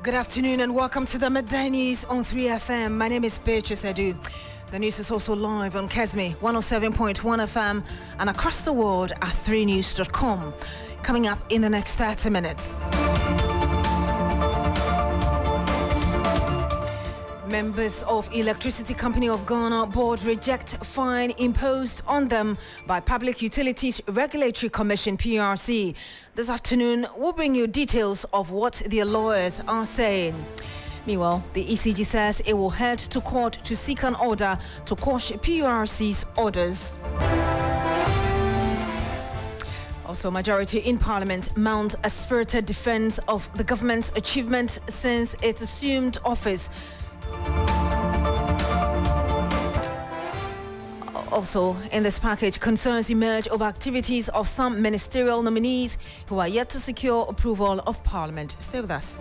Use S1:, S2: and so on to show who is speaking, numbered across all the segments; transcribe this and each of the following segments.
S1: Good afternoon and welcome to the Midday News on 3FM. My name is Beatrice Adu. The news is also live on Kesme 107.1 FM and across the world at 3news.com. Coming up in the next 30 minutes. Members of Electricity Company of Ghana board reject fine imposed on them by Public Utilities Regulatory Commission (PRC). This afternoon, we'll bring you details of what their lawyers are saying. Meanwhile, the ECG says it will head to court to seek an order to quash PRC's orders. Also, majority in Parliament mount a spirited defense of the government's achievement since it assumed office. Also, in this package, concerns emerge over activities of some ministerial nominees who are yet to secure approval of Parliament. Stay with us.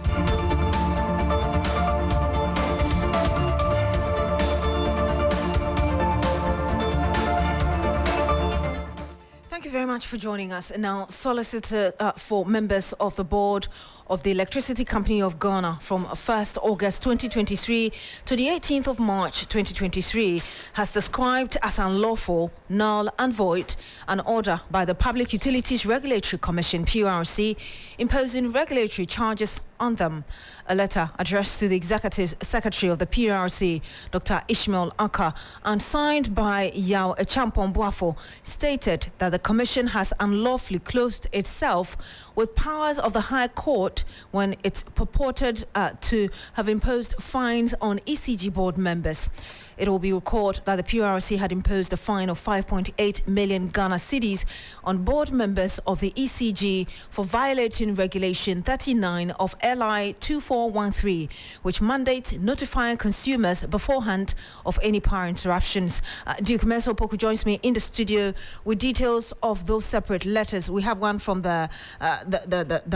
S1: Thank you very much for joining us. Now, solicitor for members of the board of the Electricity Company of Ghana from 1st August 2023 to the 18th of March 2023 has described as unlawful, null and void an order by the Public Utilities Regulatory Commission (PRC) imposing regulatory charges on them. A letter addressed to the Executive Secretary of the PRC, Dr. Ishmael Aka, and signed by Yao Echampon Boafo, stated that the Commission has unlawfully clothed itself with powers of the High Court when it purported to have imposed fines on ECG board members. It will be recalled that the PRC had imposed a fine of 5.8 million Ghana cedis on board members of the ECG for violating Regulation 39 of LI 2413, which mandates notifying consumers beforehand of any power interruptions. Duke Meso Poku joins me in the studio with details of those separate letters. We have one from the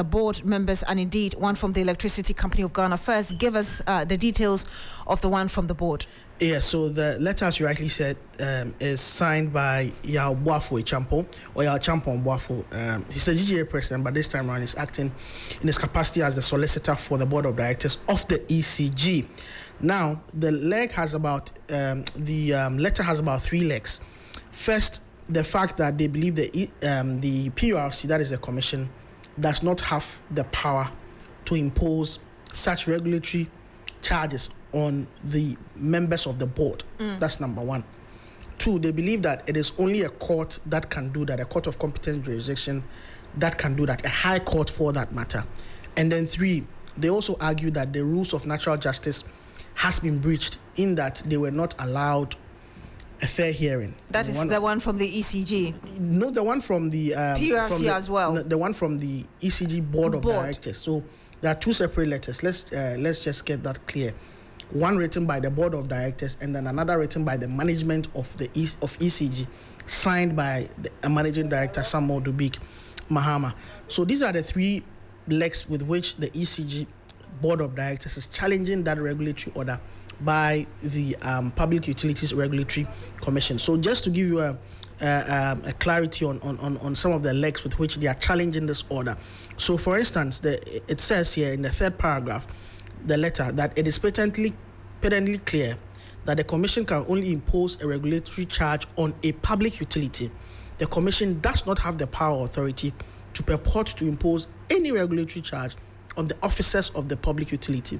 S1: board members and indeed one from the Electricity Company of Ghana. First, give us the details of the one from the board.
S2: Yeah, so the letter, as you rightly said, is signed by Yao Boafo Echampo, or Yao Champon Boafo. He's a GGA president, but this time around he's acting in his capacity as the solicitor for the board of directors of the ECG. Now, the letter has about 3 legs. First, the fact that they believe the PRC, that is the commission, does not have the power to impose such regulatory charges on the members of the board. That's number one. Two, they believe that it is only a court that can do that, a court of competent jurisdiction that can do that, a high court for that matter. And then three, they also argue that the rules of natural justice has been breached in that they were not allowed a fair hearing.
S1: That is the one from the ECG?
S2: No, the one from the
S1: PRC as well.
S2: The one from the ECG board of directors. So there are two separate letters. Let's just get that clear. One written by the board of directors and then another written by the management of ECG, signed by the managing director Samuel Dubik Mahama. So these are the three legs with which the ECG board of directors is challenging that regulatory order by the Public Utilities Regulatory Commission. So just to give you a clarity on some of the legs with which they are challenging this order. So for instance, it says here in the third paragraph, the letter, that it is patently clear that the Commission can only impose a regulatory charge on a public utility. The Commission does not have the power or authority to purport to impose any regulatory charge on the officers of the public utility.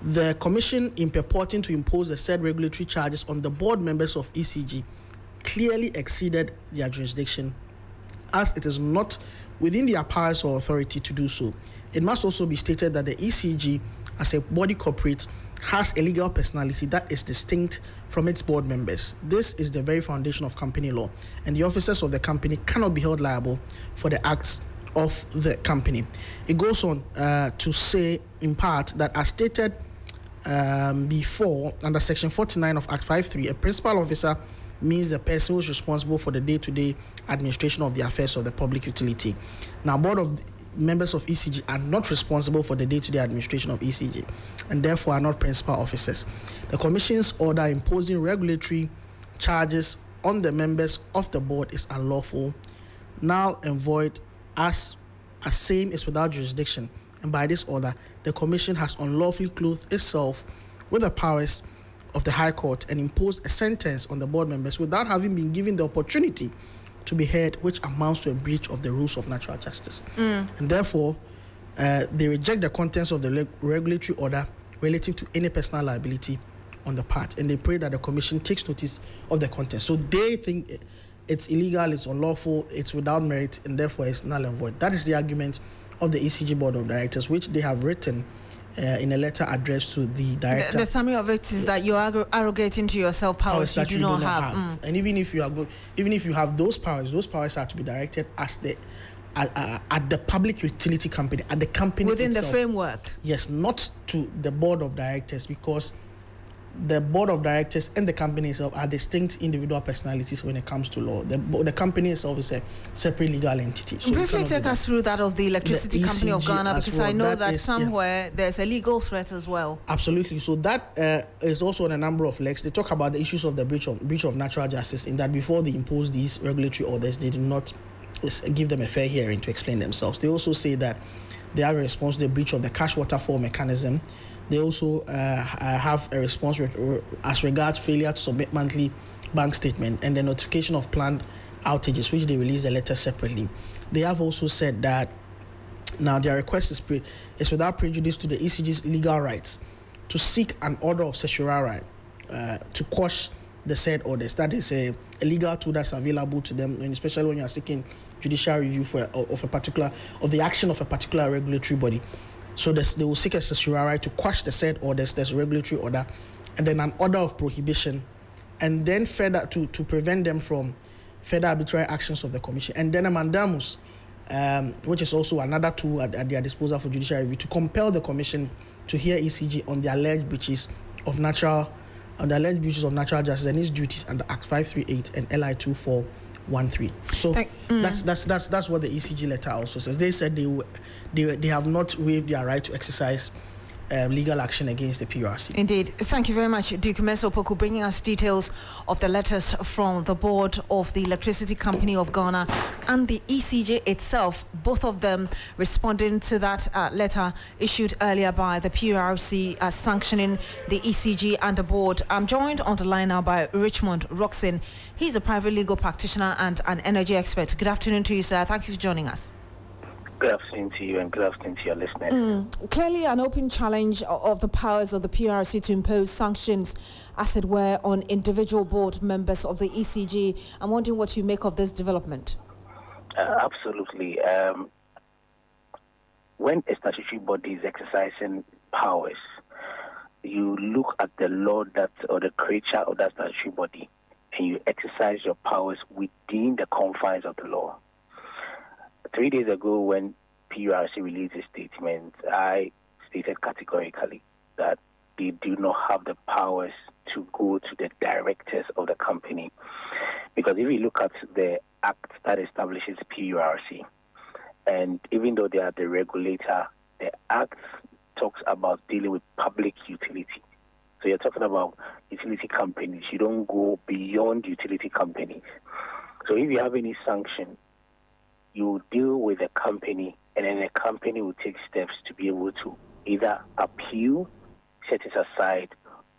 S2: The Commission, in purporting to impose the said regulatory charges on the board members of ECG, clearly exceeded their jurisdiction, as it is not within their powers or authority to do so. It must also be stated that the ECG, as a body corporate, has a legal personality that is distinct from its board members. This is the very foundation of company law, and the officers of the company cannot be held liable for the acts of the company. It goes on to say, in part, that as stated before, under Section 49 of Act 5.3, a principal officer means the person who is responsible for the day-to-day administration of the affairs of the public utility. Now, board of members of ECG are not responsible for the day-to-day administration of ECG and therefore are not principal officers. The Commission's order imposing regulatory charges on the members of the board is unlawful, null and void, as same is without jurisdiction, and by this order, the Commission has unlawfully clothed itself with the powers of the High Court and imposed a sentence on the board members without having been given the opportunity to be heard, which amounts to a breach of the rules of natural justice. And therefore, they reject the contents of the regulatory order relative to any personal liability on the part, and they pray that the Commission takes notice of the contents. So they think it's illegal, it's unlawful, it's without merit, and therefore it's null and void. That is the argument of the ECG Board of Directors, which they have written in a letter addressed to the director.
S1: The summary of it is that you're arrogating to yourself powers you do not have.
S2: And even if you have those powers are to be directed as at the public utility company, at the company
S1: within
S2: itself.
S1: The framework.
S2: Yes, not to the board of directors, because the board of directors and the company itself are distinct individual personalities when it comes to law. The company itself is a separate legal entity. So
S1: briefly take us through that of the Electricity Company of Ghana, because I know that somewhere there's a legal threat as well.
S2: Absolutely. So that is also on a number of legs. They talk about the issues of the breach of natural justice, in that before they impose these regulatory orders, they did not give them a fair hearing to explain themselves. They also say that they have a response to the breach of the cash waterfall mechanism. They also have a response as regards failure to submit monthly bank statement and the notification of planned outages, which they release a letter separately. They have also said that now their request is without prejudice to the ECG's legal rights to seek an order of certiorari to quash the said orders. That is a legal tool that's available to them, and especially when you are seeking judicial review of the action of a particular regulatory body. So they will seek a certiorari to quash the said orders. There's a regulatory order, and then an order of prohibition, and then further to prevent them from further arbitrary actions of the Commission, and then a mandamus, which is also another tool at their disposal for judicial review, to compel the Commission to hear ECG on the alleged breaches of natural justice and its duties under Act 538 and LI 2413. So that's what the ECG letter also says. They said they have not waived their right to exercise legal action against the PURC.
S1: Indeed. Thank you very much, Duke Meso Poku, bringing us details of the letters from the board of the Electricity Company of Ghana and the ECG itself, both of them responding to that letter issued earlier by the PURC sanctioning the ECG and the board. I'm joined on the line now by Richmond Roxon. He's a private legal practitioner and an energy expert. Good afternoon to you, sir. Thank you for joining us.
S3: Good afternoon to you and good afternoon to your listeners.
S1: Clearly an open challenge of the powers of the PRC to impose sanctions, as it were, on individual board members of the ECG. I'm wondering what you make of this development.
S3: Absolutely. When a statutory body is exercising powers, you look at the law or the creature of that statutory body, and you exercise your powers within the confines of the law. 3 days ago, when PURC released a statement, I stated categorically that they do not have the powers to go to the directors of the company. Because if you look at the act that establishes PURC, and even though they are the regulator, the act talks about dealing with public utility. So you're talking about utility companies. You don't go beyond utility companies. So if you have any sanction, you deal with a company, and then the company will take steps to be able to either appeal, set it aside,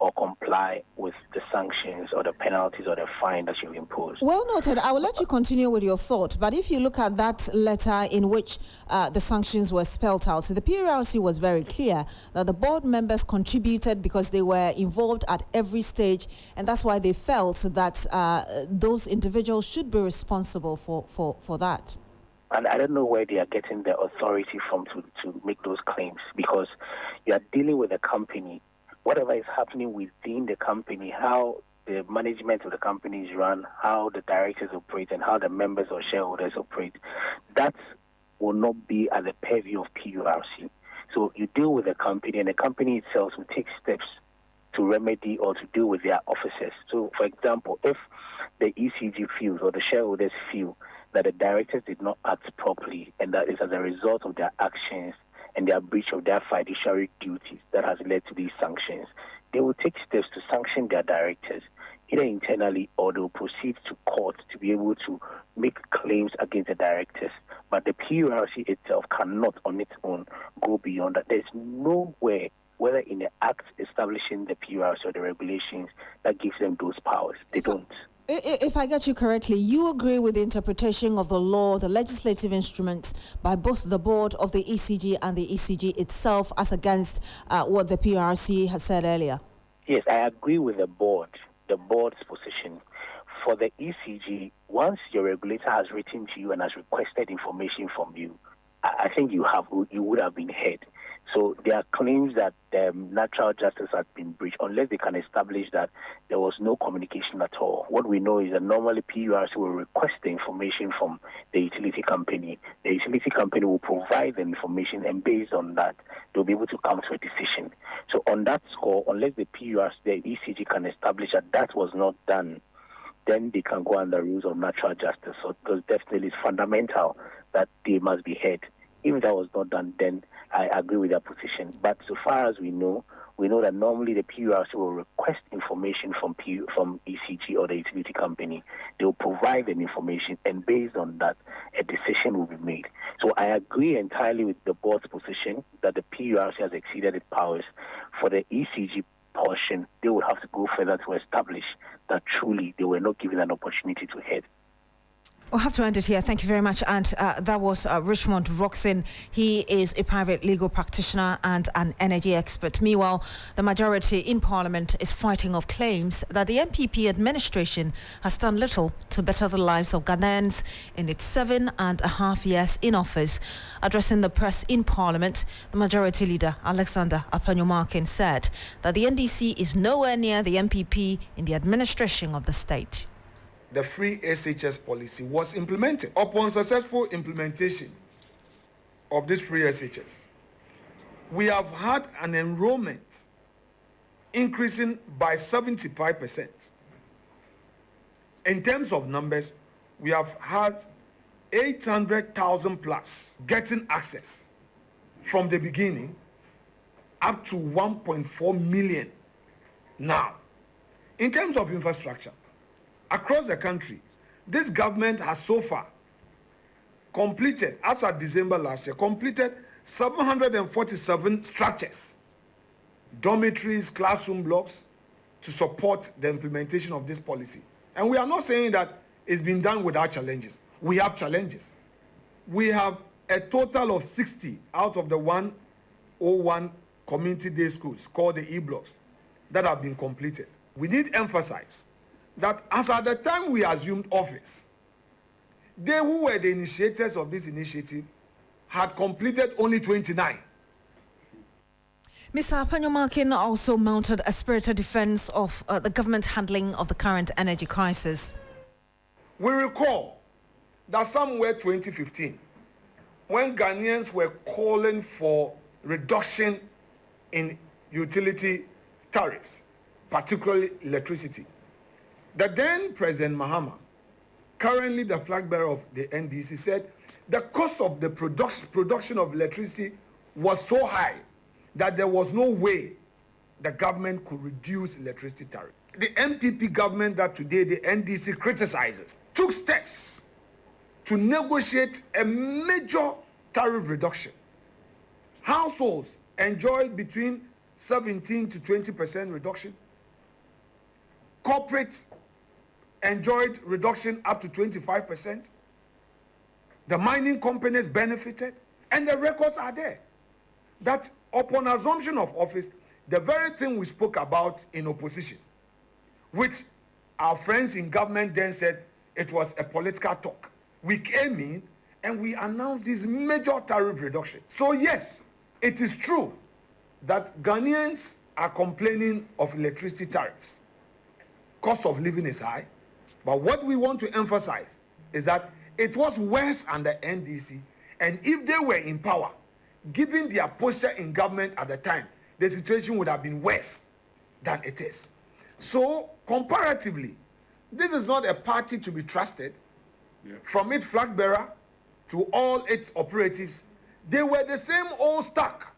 S3: or comply with the sanctions or the penalties or the fine that you've imposed.
S1: Well noted. I will let you continue with your thought, but if you look at that letter in which the sanctions were spelled out, the PRC was very clear that the board members contributed because they were involved at every stage, and that's why they felt that those individuals should be responsible for that.
S3: And I don't know where they are getting the authority from to make those claims, because you are dealing with a company. Whatever is happening within the company, how the management of the company is run, how the directors operate, and how the members or shareholders operate, that will not be at the purview of PURC. So you deal with the company, and the company itself will take steps to remedy or to deal with their officers. So, for example, if the ECG feels or the shareholders feel that the directors did not act properly, and that is as a result of their actions and their breach of their fiduciary duties that has led to these sanctions, they will take steps to sanction their directors either internally or they'll proceed to court to be able to make claims against the directors. But the PURC itself cannot on its own go beyond that. There's nowhere, whether in the act establishing the PURC or the regulations, that gives them those powers. They don't.
S1: If I get you correctly, you agree with the interpretation of the law, the legislative instruments by both the board of the ECG and the ECG itself as against what the PURC has said earlier?
S3: Yes, I agree with the board's position. For the ECG, once your regulator has written to you and has requested information from you, I think you would have been heard. So there are claims that natural justice has been breached unless they can establish that there was no communication at all. What we know is that normally PURC will request the information from the utility company. The utility company will provide the information, and based on that, they'll be able to come to a decision. So on that score, unless the PURC, the ECG can establish that that was not done, then they can go under rules of natural justice. So because definitely it's fundamental that they must be heard. If that was not done, then I agree with their position. But so far as we know that normally the PURC will request information from ECG or the utility company. They will provide them information, and based on that, a decision will be made. So I agree entirely with the board's position that the PURC has exceeded its powers. For the ECG portion, they would have to go further to establish that truly they were not given an opportunity to head.
S1: We'll have to end it here. Thank you very much. And that was Richmond Roxon. He is a private legal practitioner and an energy expert. Meanwhile, the majority in Parliament is fighting off claims that the MPP administration has done little to better the lives of Ghanaians in its 7.5 years in office. Addressing the press in Parliament, the majority leader, Alexander Apanyomarkin, said that the NDC is nowhere near the MPP in the administration of the state.
S4: The free SHS policy was implemented. Upon successful implementation of this free SHS, we have had an enrollment increasing by 75%. In terms of numbers, we have had 800,000 plus getting access from the beginning up to 1.4 million now. In terms of infrastructure, across the country, this government has so far completed, as of December last year, completed 747 structures, dormitories, classroom blocks, to support the implementation of this policy. And we are not saying that it's been done without challenges. We have challenges. We have a total of 60 out of the 101 community day schools called the E-blocks that have been completed. We need to emphasize that as at the time we assumed office, they who were the initiators of this initiative had completed only 29.
S1: Mr. Apanyomarkin also mounted a spirited defense of the government handling of the current energy crisis.
S4: We recall that somewhere 2015, when Ghanaians were calling for reduction in utility tariffs, particularly electricity, the then President Mahama, currently the flag bearer of the NDC, said the cost of the production of electricity was so high that there was no way the government could reduce electricity tariff. The MPP government that today the NDC criticizes took steps to negotiate a major tariff reduction. Households enjoyed between 17 to 20% reduction. Corporates enjoyed reduction up to 25%. The mining companies benefited, and the records are there. That upon assumption of office, the very thing we spoke about in opposition, which our friends in government then said it was a political talk. We came in and we announced this major tariff reduction. So yes, it is true that Ghanaians are complaining of electricity tariffs. Cost of living is high. But what we want to emphasize is that it was worse under NDC, and if they were in power, given their posture in government at the time, the situation would have been worse than it is. So, comparatively, this is not a party to be trusted. From its flag bearer to all its operatives, they were the same old stock.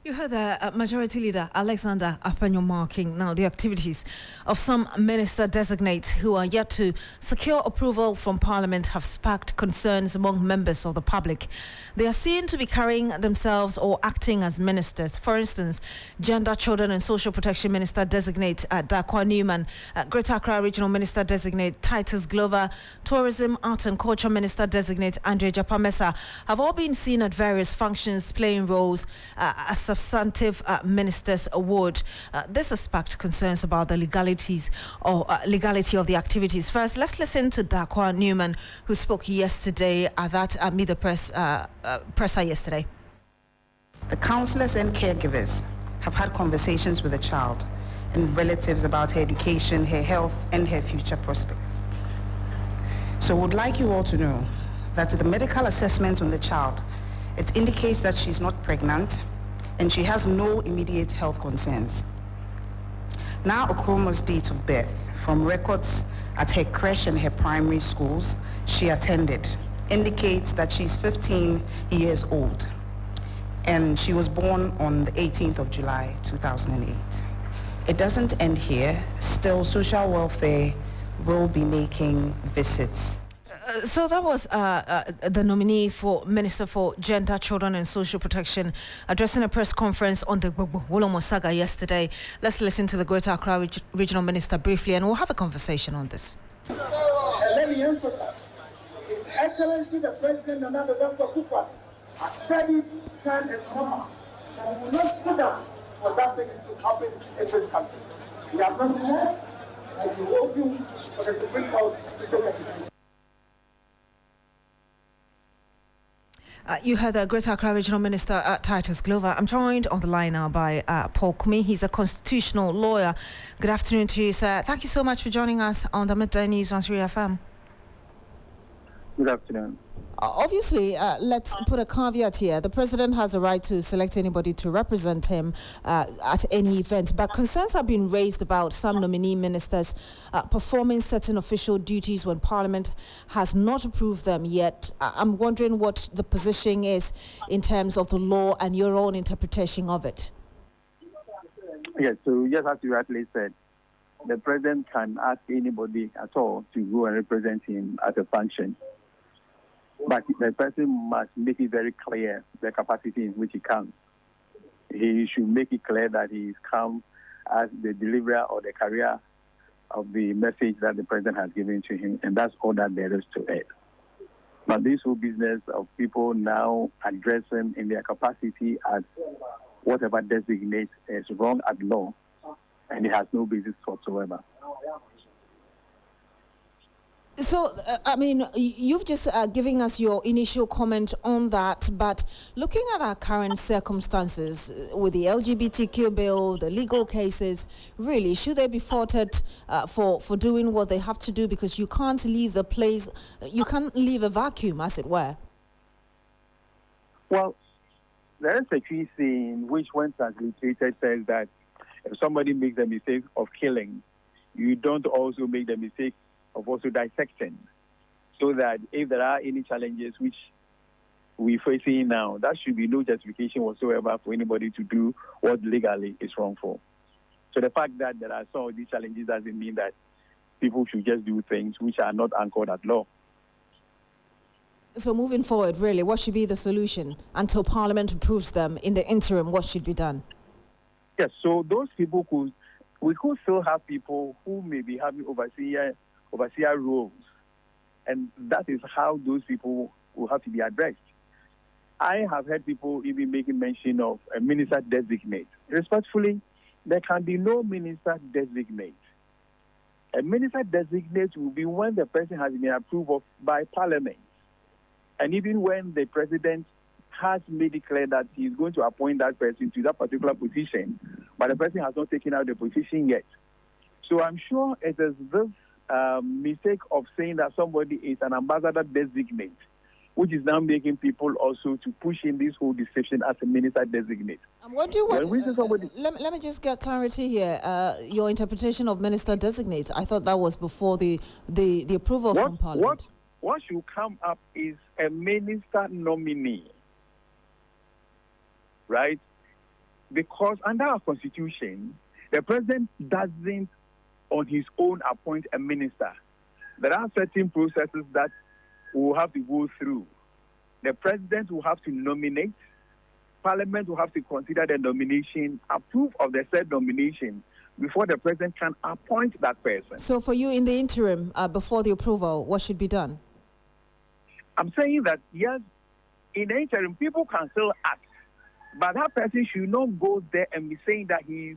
S1: You heard the Majority Leader Alexander Afanyo marking now the activities of some minister designates who are yet to secure approval from Parliament have sparked concerns among members of the public. They are seen to be carrying themselves or acting as ministers. For instance, Gender, Children and Social Protection Minister designate Dakwa Newman, Greater Accra Regional Minister designate Titus Glover, Tourism, Art and Culture Minister designate Andre Japamesa have all been seen at various functions playing roles as substantive ministers would. This has sparked concerns about the legalities or legality of the activities. First, let's listen to Dakwa Newman, who spoke yesterday at that Meet the Press presser yesterday.
S5: The counsellors and caregivers have had conversations with the child and relatives about her education, her health, and her future prospects. So I would like you all to know that the medical assessment on the child, it indicates that she's not pregnant and she has no immediate health concerns. Now Okromo's date of birth, from records at her creche and her primary schools she attended, indicates that she's 15 years old and she was born on the 18th of July 2008. It doesn't end here. Still, social welfare will be making visits.
S1: So that was the nominee for Minister for Gender, Children and Social Protection addressing a press conference on the Wolomo saga yesterday. Let's listen to the Greater Accra Regional Minister briefly and we'll have a conversation on this.
S6: Let me emphasize, His Excellency the President and Dr. Kupa has said it time and comma, and will not put up for that thing to happen in this country. We have not more, and we hope you for the Supreme Court to take it.
S1: You heard the Greater Accra Regional Minister Titus Glover. I'm joined on the line now by Paul Kumi. He's a constitutional lawyer. Good afternoon to you, sir. Thank you so much for joining us on the Midday News on 3FM.
S3: Good afternoon.
S1: Obviously, let's put a caveat here. The president has a right to select anybody to represent him at any event, but concerns have been raised about some nominee ministers performing certain official duties when Parliament has not approved them yet. I'm wondering what the position is in terms of the law and your own interpretation of it.
S3: Yes, so just as you rightly said, the president can ask anybody at all to go and represent him at a function. But the person must make it very clear the capacity in which he comes. He should make it clear that he is come as the deliverer or the carrier of the message that the president has given to him, and that's all that there is to it. But this whole business of people now addressing in their capacity as whatever designates is wrong at law, and it has no basis whatsoever.
S1: So, I mean, you've just given us your initial comment on that, but looking at our current circumstances with the LGBTQ bill, the legal cases, really, should they be faulted for doing what they have to do? Because you can't leave the place, you can't leave a vacuum, as it were.
S3: Well, there is a key saying which, when transliterated, says that if somebody makes the mistake of killing, you don't also make the mistake of also dissecting, so that if there are any challenges which we're facing now, that should be no justification whatsoever for anybody to do what legally is wrongful. So the fact that there are some of these challenges doesn't mean that people should just do things which are not anchored at law.
S1: So moving forward, really, what should be the solution until Parliament approves them? In the interim, what should be done?
S3: Yes, so those people we could still have people who may be having overseer roles, and that is how those people will have to be addressed. I have heard people even making mention of a minister designate. Respectfully, there can be no minister designate. A minister designate will be when the person has been approved of by Parliament, and even when the president has made it clear that he is going to appoint that person to that particular position, but the person has not taken out the position yet. So I'm sure it is this mistake of saying that somebody is an ambassador designate, which is now making people also to push in this whole deception as a minister designate.
S1: I'm wondering let me just get clarity here. Your interpretation of minister designate, I thought that was before the approval from Parliament.
S3: What should come up is a minister nominee, right?
S7: because under our constitution, the president doesn't on his own appoint a minister. There are certain processes that we will have to go through. The president will have to nominate, Parliament will have to consider the nomination, approve of the said nomination before the president can appoint that person.
S1: So for you in the interim, before the approval, what should be done?
S7: I'm saying that, yes, in the interim, people can still act, but that person should not go there and be saying that he's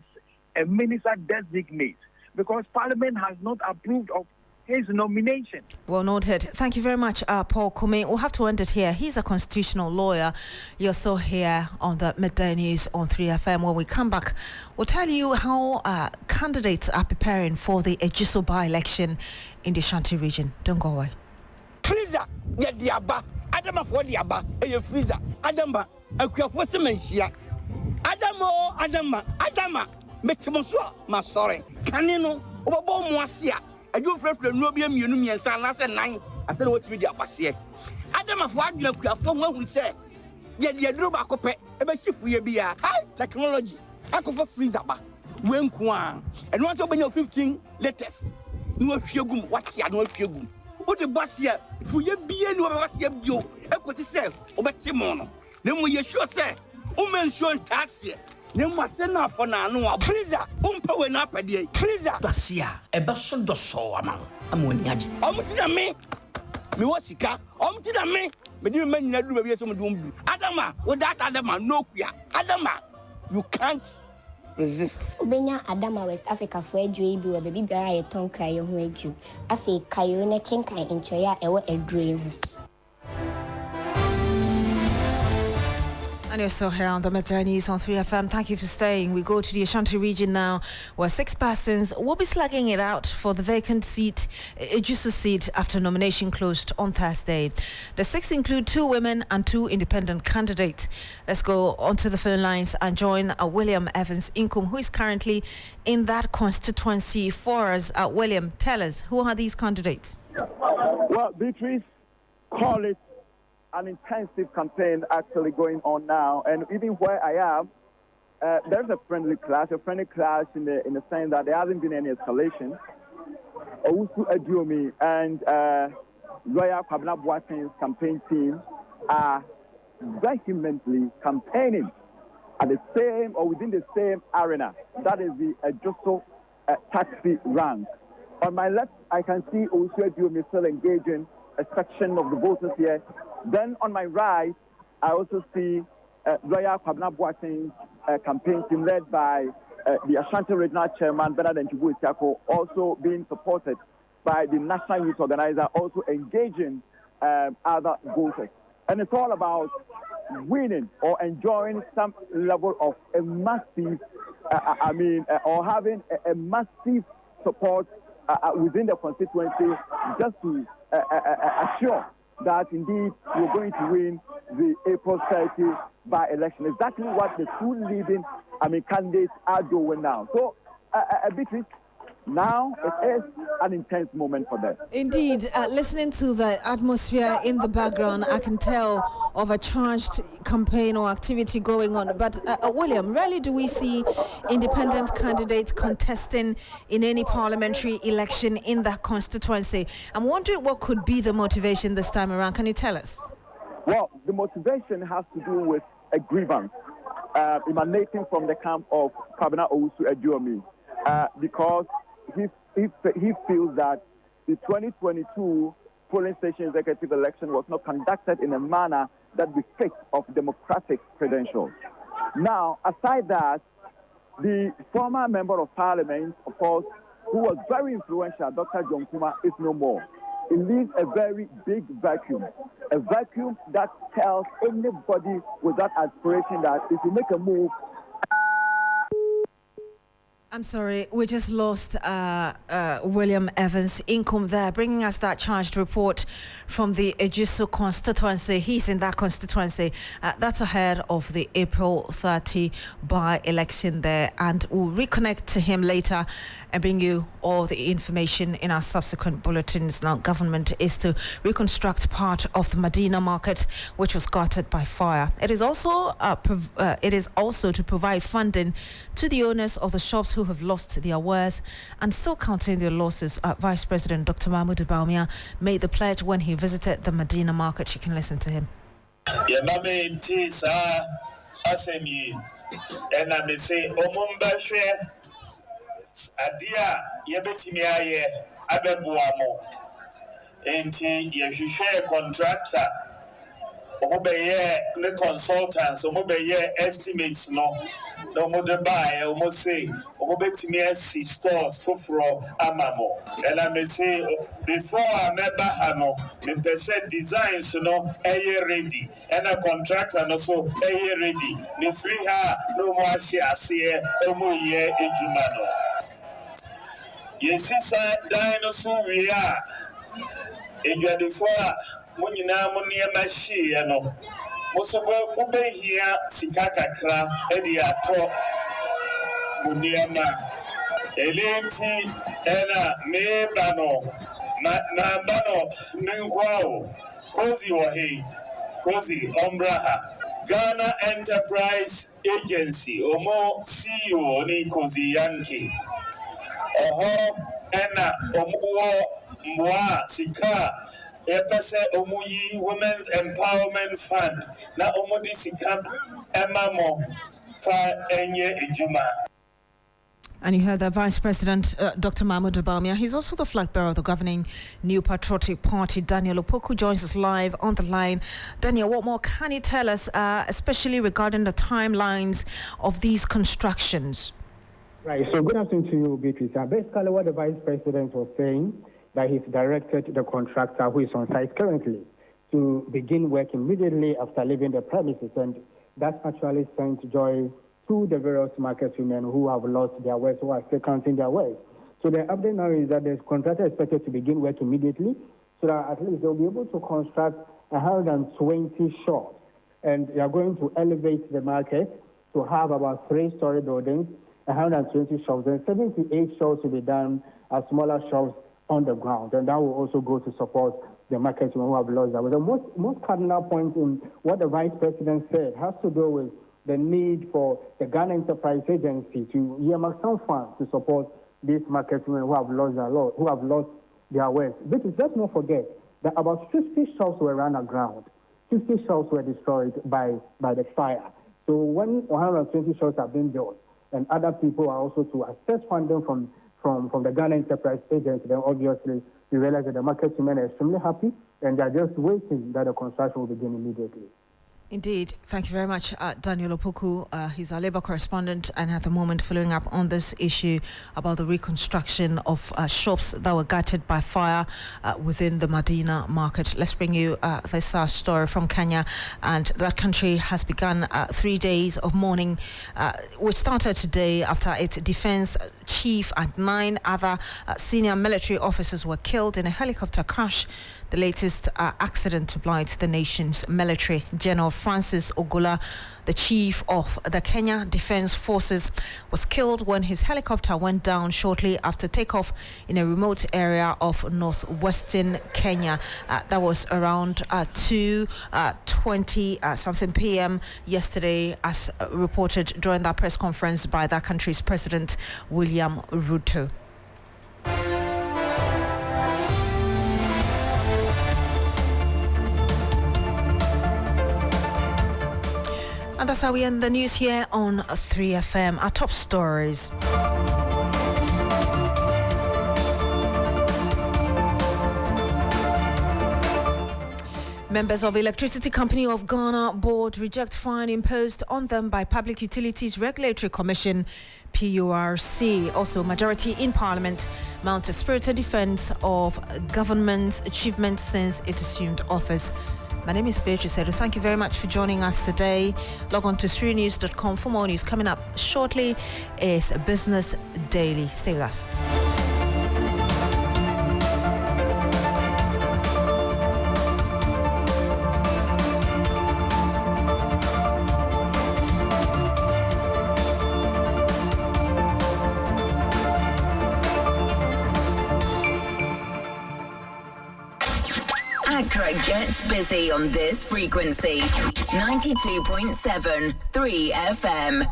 S7: a minister designate, because Parliament has not approved of his nomination.
S1: Well noted. Thank you very much, Paul Kume. We'll have to end it here. He's a constitutional lawyer. You're still here on the Midday News on 3FM. When we come back, we'll tell you how candidates are preparing for the Ejuso by-election in the Ashanti region. Don't go away.
S8: Freezer, yeah, diaba. Adama for diaba. Freezer. Adama. What's the mention? Adama. Metimoso, my sorry. Can you know? Obo Moasia. I do prefer Nobium Unum San last night. I tell what we did was here. Adama for Adula from what we say. Yet the Adruba a ship we be a high technology. I could for freezer. When Kwan. And once open your 15 letters. No fugum, what ya no fugum. What the bus here? For you be any of us you, I could say, over Timono. Then we sure say, Omen sure task here. Nem was enough for now. Freezer, when up a day. Freezer,
S9: Basia, a basson do so among Ammoniaji.
S8: To me, me was sick. To me, but you men not do some doom. Adama, with that Adama, no queer. Adama, you can't resist.
S10: Ubenya Adama West Africa for a dream, or baby bear a tongue cry who made you. I feel Kayona Kinkai in Choya, a dream.
S1: And you're still here on the Midday News on 3FM. Thank you for staying. We go to the Ashanti region now, where 6 persons will be slugging it out for the vacant seat, Ejuso seat, after nomination closed on Thursday. The 6 include 2 women and 2 independent candidates. Let's go onto the phone lines and join William Evans Inkum, who is currently in that constituency for us. William, tell us, who are these candidates?
S11: Well, Beatrice, call it an intensive campaign actually going on now, and even where I am, there's a friendly clash in the sense that there hasn't been any escalation. Owusu Aduomi and Royal Kwabena Boateng's campaign team are vehemently campaigning at the same or within the same arena. That is the Ejuso taxi rank. On my left, I can see Owusu Aduomi still engaging a section of the voters here. Then on my right, I also see Royal Kwabena Boateng's campaign team led by the Ashanti Regional Chairman, Bernard Nchibu Itiako, also being supported by the National Youth Organizer, also engaging other voters. And it's all about winning or enjoying some level of a massive, or having a massive support within the constituency, just to assure that indeed we're going to win the April 30 by-election. Exactly what the 2 leading candidates are doing now. So, Beatrice, now it is an intense moment for them.
S1: Indeed, listening to the atmosphere in the background, I can tell of a charged campaign or activity going on. But William, rarely do we see independent candidates contesting in any parliamentary election in that constituency. I'm wondering what could be the motivation this time around. Can you tell us?
S11: Well, the motivation has to do with a grievance emanating from the camp of Kwabena Owusu Aduomi, because he feels that the 2022 polling station executive election was not conducted in a manner that befits of democratic credentials. Now, aside that, the former member of parliament, of course, who was very influential, Dr. John Kuma, is no more. It leaves a very big vacuum, a vacuum that tells anybody with that aspiration that if you make a move,
S1: I'm sorry, we just lost William Evans Income there, bringing us that charged report from the Ejuso constituency. He's in that constituency. That's ahead of the April 30 by-election there, and we'll reconnect to him later and bring you all the information in our subsequent bulletins. Now, government is to reconstruct part of the Medina market, which was gutted by fire. It is also to provide funding to the owners of the shops who have lost their wares and still counting their losses. Vice President Dr. Mahmoud Baumia made the pledge when he visited the Medina market. You can listen to him.
S12: Adia yebetimi aye abebuamo enti yehwehwe contractor omobeye the consultants omobeye estimates no de buy say omobetimi asi stores foforo amamo and I say before I member hano me pese designs no ready and a contractor no so ready me free her no more share say omoye ejuma no. Yes, dinosaur we are. If you are the four, Munina Munia Mashi, and no. Mosobo Ube here, Sikaka Kra, Edia Top Muniama, Elenti, Ena, Mebano, Nambano, Ningwao, Kozi Wahi, Kozi, Ombraha, Ghana Enterprise Agency, Omo CEO, Ni Kozi Yankee. Ena omuwo mwa sika epese omuyi Women's Empowerment Fund na omudi sika emamo fa enye ejuma.
S1: And you heard that Vice President Dr. Mahmoud Baumia. He's also the flag bearer of the governing New Patriotic Party. Daniel Opoku joins us live on the line. Daniel, what more can you tell us, especially regarding the timelines of these constructions?
S13: Right, so good afternoon to you, Beatrice. Basically, what the Vice President was saying, that he's directed the contractor who is on site currently to begin work immediately after leaving the premises, and that's actually sent joy to the various market women who have lost their wares, who are still counting their wares. So the update now is that the contractor is expected to begin work immediately, so that at least they'll be able to construct 120 shops, and they are going to elevate the market to have about 3-story buildings, 120 shops, and 78 shops will be done as smaller shops on the ground, and that will also go to support the market who have lost that. The most cardinal point in what the Vice President said has to do with the need for the Ghana Enterprise Agency to earmark some funds to support these market women who have lost their wares. But let's not forget that about 50 shops were run aground, 50 shops were destroyed by the fire. So when 120 shops have been built, and other people are also to access funding from the Ghana Enterprise Agency, then obviously we realize that the market women are extremely happy, and they're just waiting that the construction will begin immediately.
S1: Indeed. Thank you very much, Daniel Opoku. He's our Labour correspondent, and at the moment following up on this issue about the reconstruction of shops that were gutted by fire within the Medina market. Let's bring you this story from Kenya, and that country has begun 3 days of mourning, which started today after its defense chief and 9 other senior military officers were killed in a helicopter crash. The latest accident to blight the nation's military. General Francis Ogola, the chief of the Kenya Defense Forces, was killed when his helicopter went down shortly after takeoff in a remote area of northwestern Kenya. That was around 2:20 something p.m. yesterday, as reported during that press conference by that country's President William Ruto. And that's how we end the news here on 3FM. Our top stories. Members of Electricity Company of Ghana Board reject fine imposed on them by Public Utilities Regulatory Commission, PURC. Also, majority in Parliament mount a spirited defense of government's achievements since it assumed office. My name is Beatrice Adu. Thank you very much for joining us today. Log on to SriNews.com for more news. Coming up shortly is Business Daily. Stay with us.
S14: Accra gets busy on this frequency. 92.7 3 FM.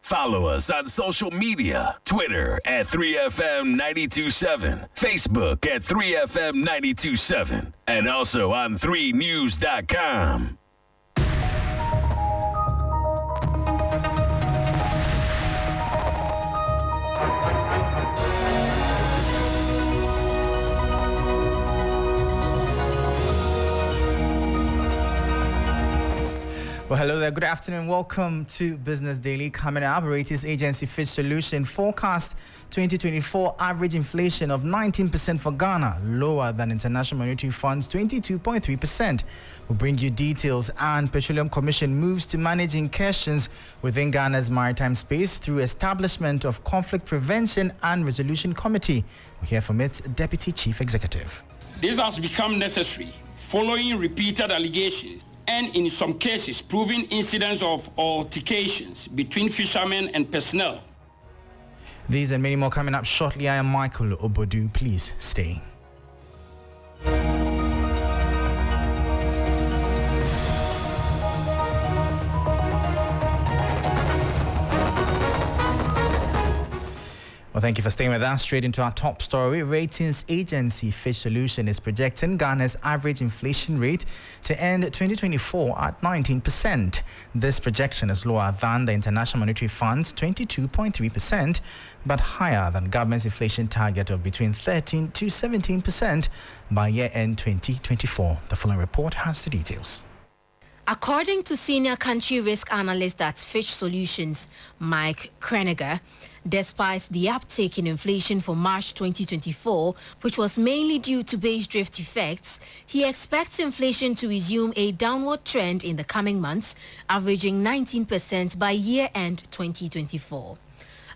S15: Follow us on social media. Twitter at 3FM927. Facebook at 3FM927. And also on 3news.com.
S16: Well, hello there. Good afternoon. Welcome to Business Daily. Coming up, ratings agency Fitch Solution forecast 2024 average inflation of 19% for Ghana, lower than International Monetary Fund's 22.3%. We'll bring you details. And Petroleum Commission moves to manage incursions within Ghana's maritime space through establishment of Conflict Prevention and Resolution Committee. We'll hear from its Deputy Chief Executive.
S17: This has become necessary following repeated allegations and in some cases proven incidents of altercations between fishermen and personnel.
S16: These and many more coming up shortly. I am Michael Obodu. Please stay. Well, thank you for staying with us. Straight into our top story. Ratings agency Fitch Solution is projecting Ghana's average inflation rate to end 2024 at 19%. This projection is lower than the International Monetary Fund's 22.3%, but higher than government's inflation target of between 13 to 17% by year-end 2024. The following report has the details.
S18: According to senior country risk analyst at Fitch Solutions, Mike Kreniger, despite the uptick in inflation for March 2024, which was mainly due to base drift effects, he expects inflation to resume a downward trend in the coming months, averaging 19% by year-end 2024.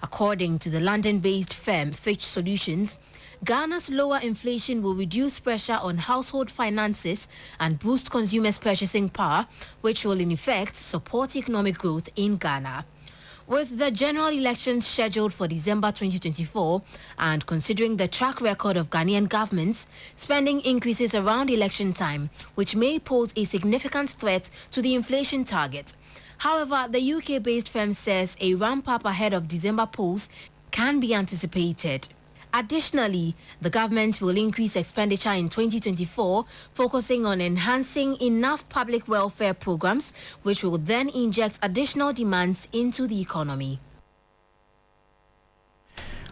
S18: According to the London-based firm Fitch Solutions, Ghana's lower inflation will reduce pressure on household finances and boost consumers' purchasing power, which will in effect support economic growth in Ghana. With the general elections scheduled for December 2024 and considering the track record of Ghanaian governments, spending increases around election time, which may pose a significant threat to the inflation target. However, the UK-based firm says a ramp-up ahead of December polls can be anticipated. Additionally, the government will increase expenditure in 2024, focusing on enhancing enough public welfare programs, which will then inject additional demands into the economy.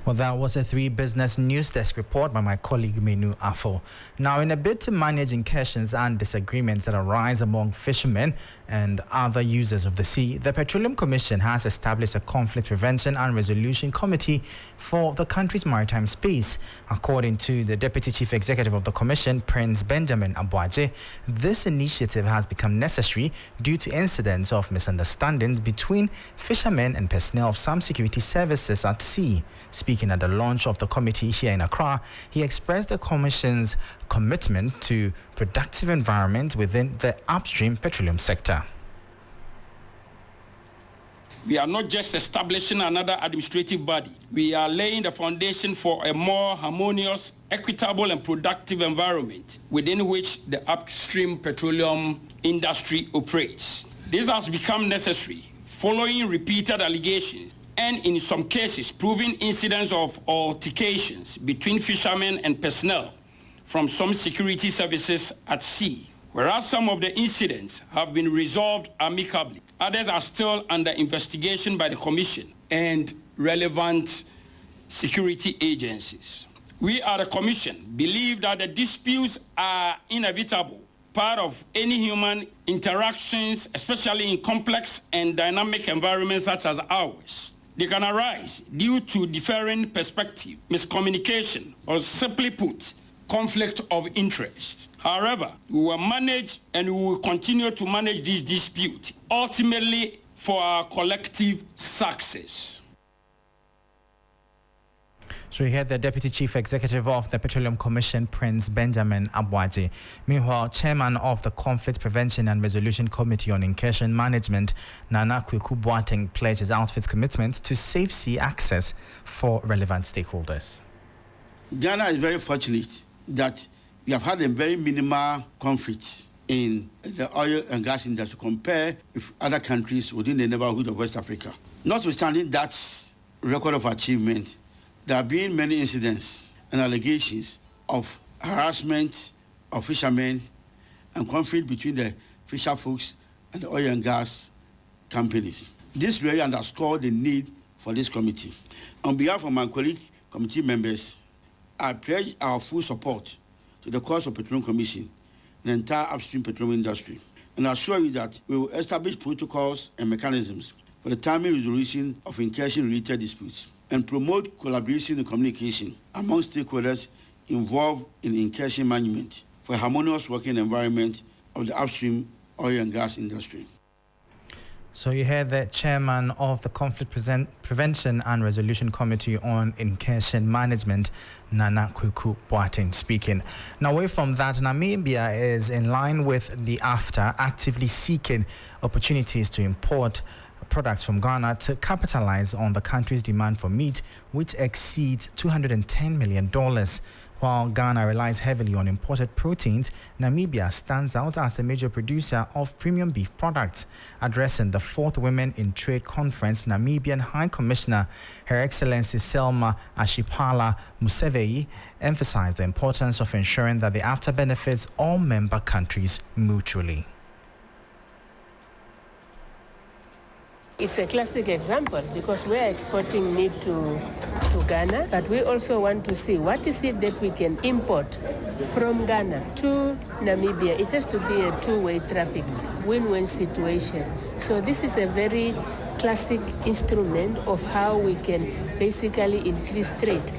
S16: Well, that was a 3 Business News Desk report by my colleague Menu Afo. Now, in a bid to manage incursions and disagreements that arise among fishermen and other users of the sea, the Petroleum Commission has established a Conflict Prevention and Resolution Committee for the country's maritime space. According to the Deputy Chief Executive of the Commission, Prince Benjamin Abuaje, this initiative has become necessary due to incidents of misunderstandings between fishermen and personnel of some security services at sea. Speaking at the launch of the committee here in Accra, he expressed the Commission's commitment to productive environment within the upstream petroleum sector.
S17: We are not just establishing another administrative body. We are laying the foundation for a more harmonious, equitable and productive environment within which the upstream petroleum industry operates. This has become necessary following repeated allegations and in some cases proven incidents of altercations between fishermen and personnel from some security services at sea. Whereas some of the incidents have been resolved amicably, others are still under investigation by the Commission and relevant security agencies. We at the Commission believe that the disputes are inevitable, part of any human interactions, especially in complex and dynamic environments such as ours. They can arise due to differing perspective, miscommunication, or simply put, conflict of interest. However, we will manage and we will continue to manage this dispute, ultimately for our collective success.
S16: So we heard the Deputy Chief Executive of the Petroleum Commission, Prince Benjamin Abwaji. Meanwhile, Chairman of the Conflict Prevention and Resolution Committee on Incursion Management, Nana Kweku Boateng, pledged his outfit's commitment to safe sea access for relevant stakeholders.
S19: Ghana is very fortunate that we have had a very minimal conflict in the oil and gas industry compared with other countries within the neighborhood of West Africa. Notwithstanding that record of achievement, there have been many incidents and allegations of harassment of fishermen and conflict between the fisher folks and the oil and gas companies. This really underscored the need for this committee. On behalf of my colleague committee members, I pledge our full support to the cause of Petroleum Commission and the entire upstream petroleum industry, and I assure you that we will establish protocols and mechanisms for the timely resolution of incursion-related disputes and promote collaboration and communication among stakeholders involved in incursion management for a harmonious working environment of the upstream oil and gas industry.
S16: So you heard the Chairman of the Conflict Prevention and Resolution Committee on Incursion Management, Nana Kweku Boateng, speaking. Now, away from that, Namibia is in line with the AFTA, actively seeking opportunities to import products from Ghana to capitalize on the country's demand for meat, which exceeds $210 million. While Ghana relies heavily on imported proteins, Namibia stands out as a major producer of premium beef products. Addressing the 4th Women in Trade Conference, Namibian High Commissioner Her Excellency Selma Ashipala Musevei emphasized the importance of ensuring that the AFTA benefits all member countries mutually.
S20: It's a classic example because we are exporting meat to Ghana, but we also want to see what is it that we can import from Ghana to Namibia. It has to be a two-way traffic, win-win situation. So this is a very classic instrument of how we can basically increase trade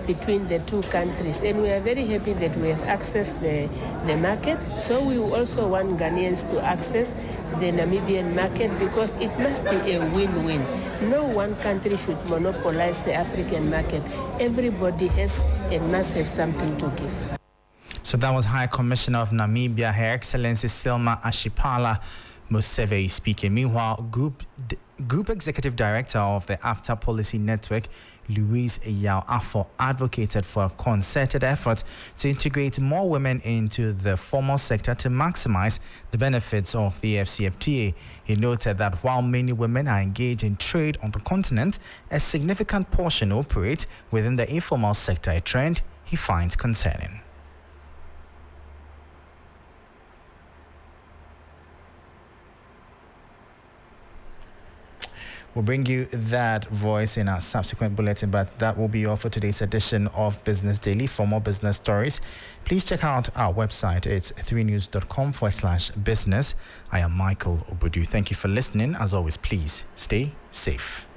S20: between the two countries, and we are very happy that we have accessed the market. So we also want Ghanaians to access the Namibian market because it must be a win-win. No one country should monopolize the African market. Everybody has and must have something to give.
S16: So that was High Commissioner of Namibia, Her Excellency Selma Ashipala Musevei speaking. Meanwhile, Group Executive Director of the AFTA Policy Network, Louise Eyao Afo, advocated for a concerted effort to integrate more women into the formal sector to maximize the benefits of the AfCFTA. He noted that while many women are engaged in trade on the continent, a significant portion operate within the informal sector, a trend he finds concerning. We'll bring you that voice in our subsequent bulletin, but that will be all for today's edition of Business Daily. For more business stories, please check out our website. It's 3news.com/business. I am Michael Obudu. Thank you for listening. As always, please stay safe.